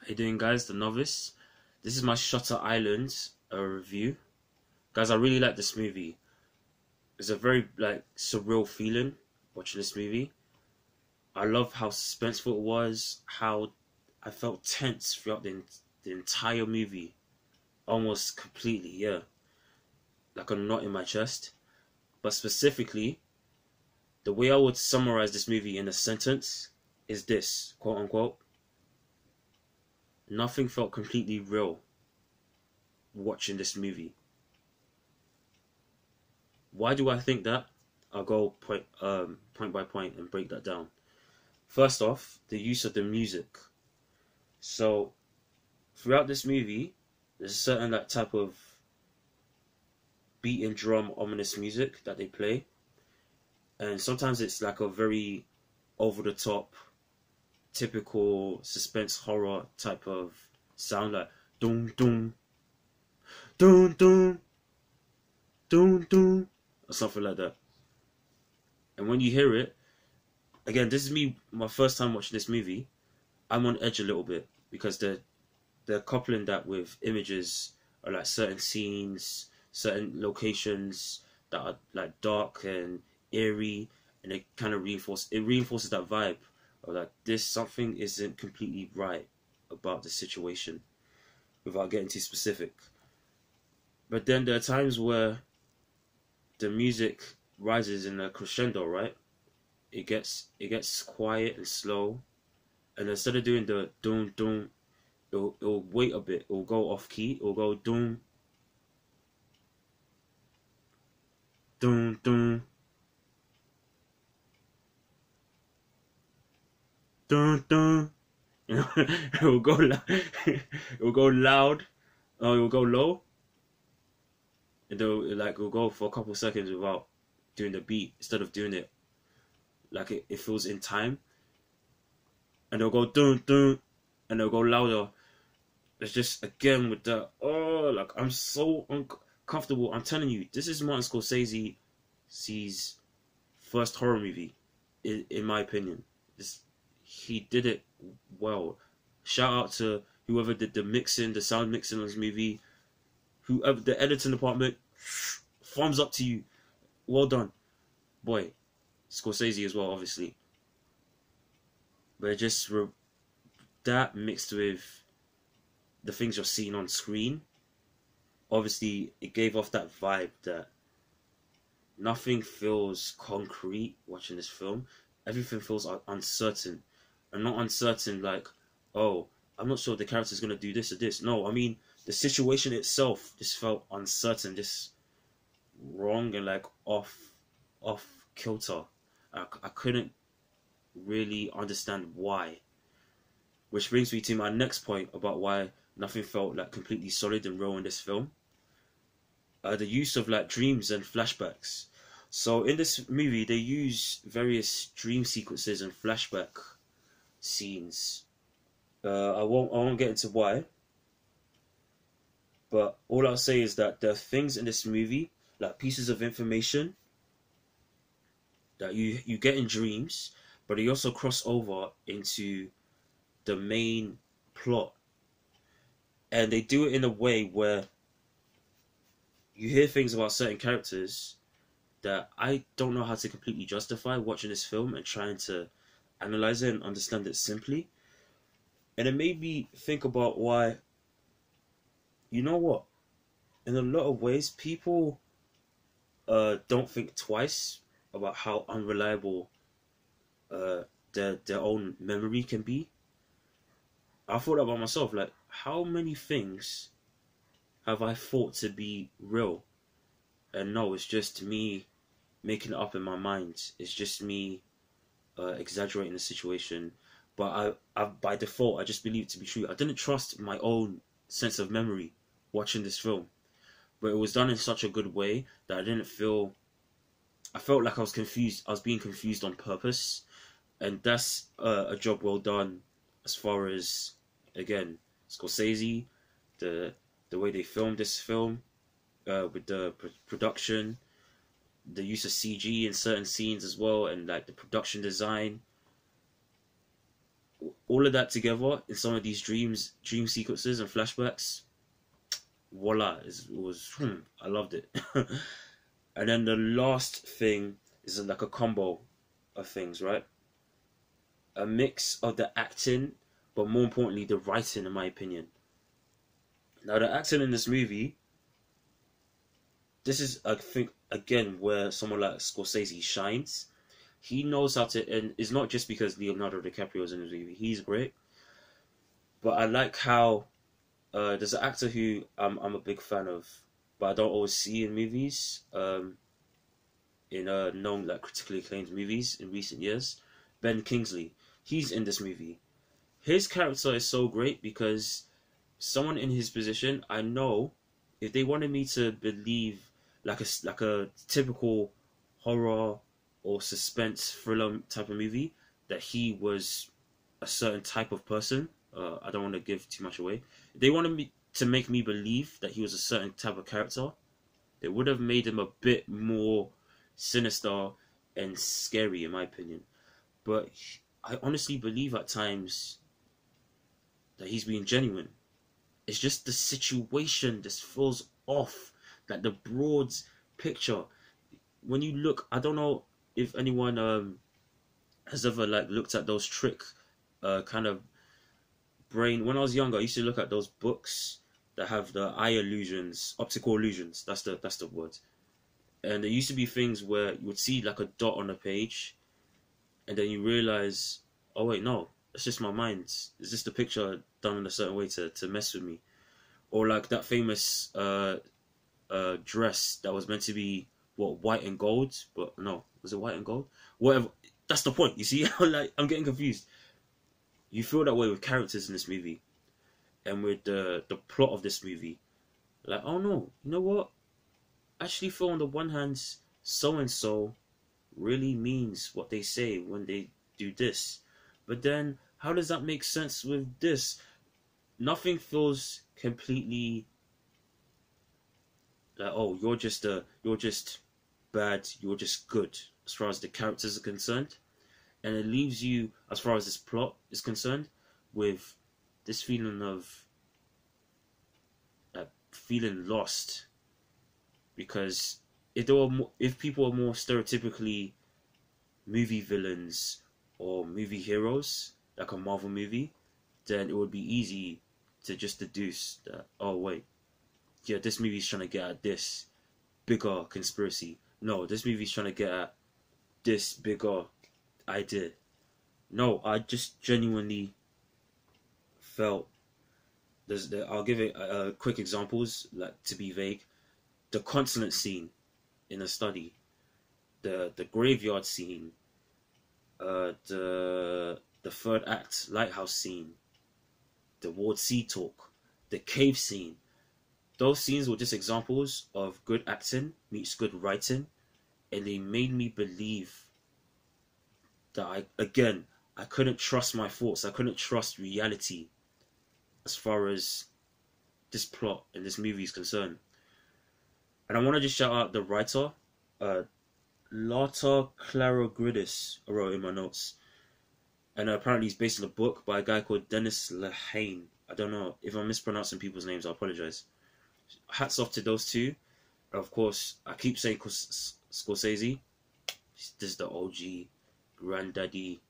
How you doing, guys? The Novice. This is my Shutter Island review. Guys, I really like this movie. It's a very surreal feeling watching this movie. I love how suspenseful it was, how I felt tense throughout the entire movie. Almost completely, yeah. Like a knot in my chest. But specifically, the way I would summarize this movie in a sentence is this, quote unquote: nothing felt completely real watching this movie. Why do I think that? I'll go point by point and break that down. First off, the use of the music. So throughout this movie, there's a certain type of beat and drum ominous music that they play, and sometimes it's like a very over the top, typical suspense horror type of sound, like doom doom doom doom doom doom or something like that. And when you hear it, again, this is me, my first time watching this movie, I'm on edge a little bit because they're coupling that with images or like certain scenes, certain locations that are like dark and eerie, and it kind of reinforces that vibe of like this something isn't completely right about the situation, without getting too specific. But then there are times where the music rises in a crescendo, right? It gets quiet and slow, and instead of doing the doom doom, it'll wait a bit. It'll go off key. It'll go doom doom doom doom doom. You know, it will go it will go loud, or it will go low, and it'll go for a couple seconds without doing the beat, instead of doing it like it feels in time, and they'll go dun dun, and they'll go louder. It's just, again, with the like, I'm so uncomfortable. I'm telling you, this is Martin Scorsese's first horror movie, in my opinion. He did it well. Shout out to whoever did the mixing, the sound mixing on this movie, whoever, the editing department. Thumbs up to you. Well done, boy. Scorsese as well, obviously. But it just that mixed with the things you're seeing on screen, obviously it gave off that vibe that nothing feels concrete watching this film. Everything feels uncertain. And not uncertain like, oh, I'm not sure the character's going to do this or this. No, I mean, the situation itself just felt uncertain, just wrong and like off kilter. I couldn't really understand why. Which brings me to my next point about why nothing felt like completely solid and real in this film. The use of like dreams and flashbacks. So in this movie, they use various dream sequences and flashback scenes. I won't get into why, but all I'll say is that there are things in this movie, like pieces of information, that you get in dreams, but they also cross over into the main plot. And they do it in a way where you hear things about certain characters that I don't know how to completely justify watching this film and trying to analyze it and understand it simply. And it made me think about why, you know what, in a lot of ways, people don't think twice about how unreliable their own memory can be. I thought about myself, like, how many things have I thought to be real? And no, it's just me making it up in my mind. It's just me exaggerating the situation. But I by default, I just believe it to be true. I didn't trust my own sense of memory watching this film. But it was done in such a good way that I felt like I was confused. I was being confused on purpose. And that's a job well done as far as, again, Scorsese, the way they filmed this film, with the production, the use of CG in certain scenes as well, and like the production design. all of that together in some of these dream sequences and flashbacks, voila, I loved it. And then the last thing is like a combo of things, right? A mix of the acting, but more importantly, the writing, in my opinion. Now, the acting in this movie, this is, I think, again, where someone like Scorsese shines. He knows how to, and it's not just because Leonardo DiCaprio is in the movie. He's great, but I like how there's an actor who I'm a big fan of, but I don't always see in movies, in known like critically acclaimed movies in recent years. Ben Kingsley, he's in this movie. His character is so great because someone in his position, I know, if they wanted me to believe like a typical horror or suspense thriller type of movie, that he was a certain type of person. I don't want to give too much away. If they wanted me to make me believe that he was a certain type of character, they would have made him a bit more sinister and scary, in my opinion. But I honestly believe at times that he's being genuine. It's just the situation just feels off. Like the broad picture. When you look, I don't know if anyone has ever like looked at those trick kind of brain. When I was younger, I used to look at those books that have the eye illusions, optical illusions. That's the word. And there used to be things where you would see like a dot on a page, and then you realize, oh wait, no, it's just my mind. It's just a picture done in a certain way to mess with me. Or like that famous dress that was meant to be white and gold, but no, was it white and gold? Whatever. That's the point. You see, like I'm getting confused. You feel that way with characters in this movie, and with the plot of this movie. Like, oh no, you know what? I actually feel on the one hand, so and so really means what they say when they do this, but then how does that make sense with this? Nothing feels completely like, oh, you're just bad, you're just good as far as the characters are concerned, and it leaves you, as far as this plot is concerned, with this feeling of feeling lost. Because if people are more stereotypically movie villains or movie heroes, like a Marvel movie, then it would be easy to just deduce that, oh wait, yeah, this movie's trying to get at this bigger conspiracy. No, this movie's trying to get at this bigger idea. No, I just genuinely felt I'll give it quick examples, like to be vague. The consonant scene in a study, the graveyard scene, the third act lighthouse scene, the Ward C talk, the cave scene. Those scenes were just examples of good acting meets good writing, and they made me believe that I couldn't trust my thoughts. I couldn't trust reality as far as this plot and this movie is concerned. And I want to just shout out the writer, Lata Clarogridis, I wrote in my notes. And apparently he's based on a book by a guy called Dennis Lehane. I don't know if I'm mispronouncing people's names, I apologize. Hats off to those two. Of course, I keep saying Scorsese. This is the OG, granddaddy,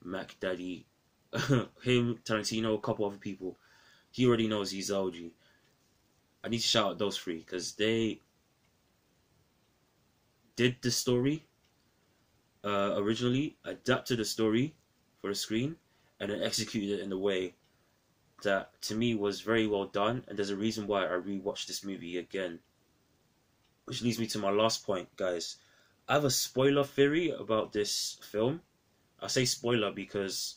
Mac Daddy, him, Tarantino, a couple other people. He already knows he's the OG. I need to shout out those three because they did the story originally, adapted the story for the screen, and then executed it in a way that to me was very well done. And there's a reason why I rewatched this movie again, which leads me to my last point, guys. I have a spoiler theory about this film. I say spoiler because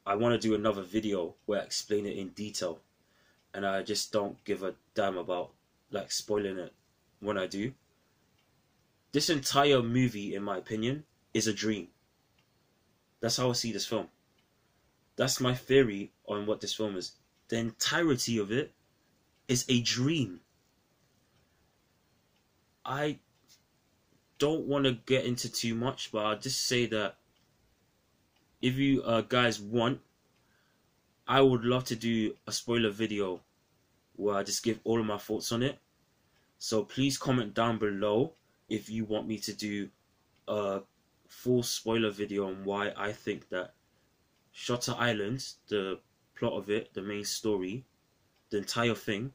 I want to do another video where I explain it in detail, and I just don't give a damn about like spoiling it when I do. This entire movie, in my opinion, is a dream. That's how I see this film. That's my theory on what this film is. The entirety of it is a dream. I don't want to get into too much, but I'll just say that if you guys want, I would love to do a spoiler video where I just give all of my thoughts on it. So please comment down below if you want me to do a full spoiler video on why I think that Shutter Island, the plot of it, the main story, the entire thing,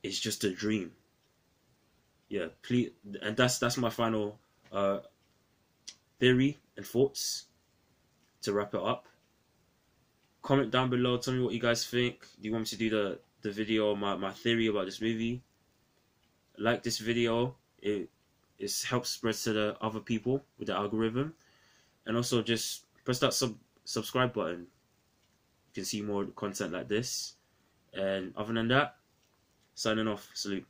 is just a dream. Yeah, please, and that's my final theory and thoughts to wrap it up. Comment down below, tell me what you guys think. Do you want me to do the video, my theory about this movie? Like this video, it helps spread to the other people with the algorithm. And also just press that subscribe button. You can see more content like this. And other than that, signing off. Salute.